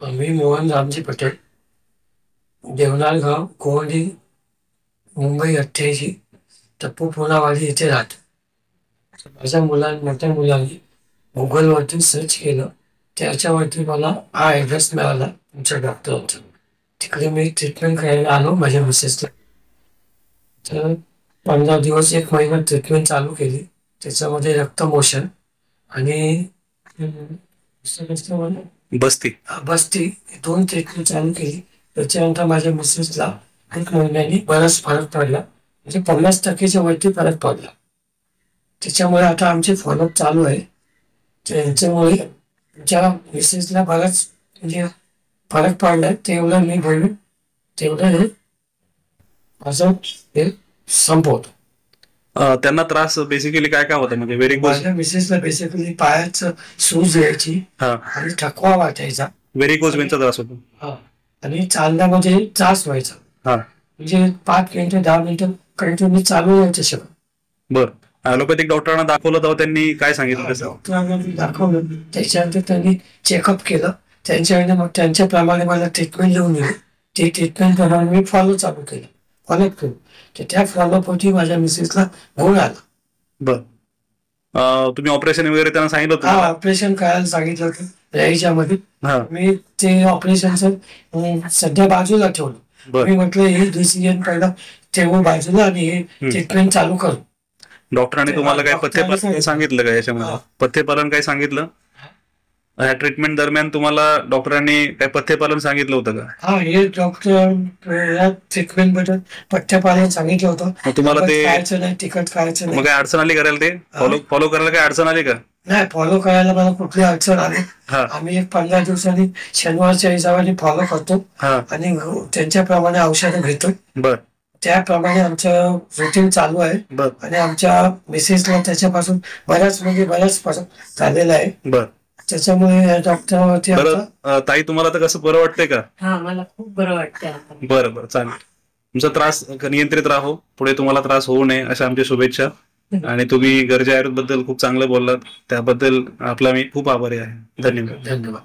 मी मोहन रामजी पटेल, देवनार गाव, गोवंडी, मुंबई 88, टप्पू पुनावाडी येथे राहतो. माझ्या मोठ्या मुलांनी गुगलवरती सर्च केलं, त्याच्यावरती मला हा ॲड्रेस मिळाला तुमच्या डॉक्टरांचा. तिकडे मी ट्रीटमेंट करायला आलो माझ्या मिसेसला. तर 15 दिवस 1 महिना ट्रीटमेंट चालू केली. त्याच्यामध्ये रक्तमोषण आणि बस्ती. बस्ती 2 ट्रीटमेंट चालू केली. त्याच्यानंतर माझ्या मिसेसला 1 महिन्यानी बराच फरक पडला, म्हणजे 50% वरती फरक पडला. त्याच्यामुळे आता आमचे फॉलोअप चालू आहे. त्यांच्यामुळे आमच्या मिसेसला बराच म्हणजे फरक पडला. तेवढं मी बोलू, तेवढं हे माझं हे संपवतो. त्यांना त्रास बेसिकली काय काय होता, म्हणजे व्हेरिकोज? माझ्या मिसेसला बेसिकली पायाचं सूज यायची आणि थकवा वाटायचा. व्हेरिकोज वेनचा त्रास होतो. आणि चालण्यामध्ये त्रास व्हायचा. म्हणजे 5 मिनिटं 10 मिनिटं कंटिन्यू चालू व्हायचं सगळं. बर, ॲलोपॅथिक डॉक्टरांना दाखवलं तेव्हा त्यांनी काय सांगितलं? डॉक्टरांना दाखवलं, त्याच्यानंतर त्यांनी चेकअप केलं. त्यांच्याकडे मग त्यांच्याप्रमाणे मला ट्रीटमेंट लिहून दिली. ती ट्रीटमेंट प्रमाणे मी फॉलो चालू केलं, फॉलोअप केलं. तर त्या फॉलोअपवरती माझ्या मिसेसला गुण आला. बर, तुम्ही ऑपरेशन वगैरे त्यांना सांगितलं होतं? ऑपरेशन करायला सांगितलं होतं याच्यामध्ये. मी ते ऑपरेशनचं सध्या बाजूला ठेवलं. मी म्हटलं हे डिसिजन पहिला ठेवू बाजूला आणि हे ट्रीटमेंट चालू करू. डॉक्टरांनी तुम्हाला काय पथ्यपालन सांगितलं का याच्यामध्ये? पथ्यपालन काय सांगितलं ह्या ट्रीटमेंट दरम्यान तुम्हाला? डॉक्टरांनी काय पथ्यपालन सांगितलं होतं का? हे डॉक्टर या ट्रीटमेंट बद्दल पथ्यपालन सांगितलं होतं. तुम्हाला ते खायचं नाही, तिखट खायचं नाही. मग काय अडचण आली करायला? ते फॉलो करायला काय अडचण आली का? नाही, फॉलो करायला मला कुठली अडचण आली. आम्ही 15 दिवसांनी शनिवारच्या हिसाबाने फॉलो करतो आणि त्यांच्याप्रमाणे औषधं घेतो. बर, त्याप्रमाणे आमचं रुटीन चालू आहे. आणि आमच्या मिसेसला त्याच्यापासून बऱ्याच फरक झालेला आहे. बर, त्याच्यामुळे डॉक्टरवरती. ताई, तुम्हाला तर कसं बरं वाटतंय का? मला खूप बरं वाटतं. बरं बरं, चालेल. तुमचा त्रास नियंत्रित राहो, पुढे तुम्हाला त्रास होऊ नये अशा आमच्या शुभेच्छा. आणि तुम्ही गर्जा आयुर्वेद बद्दल खूप चांगलं बोललात, त्याबद्दल आपला मी खूप आभारी आहे. धन्यवाद. धन्यवाद.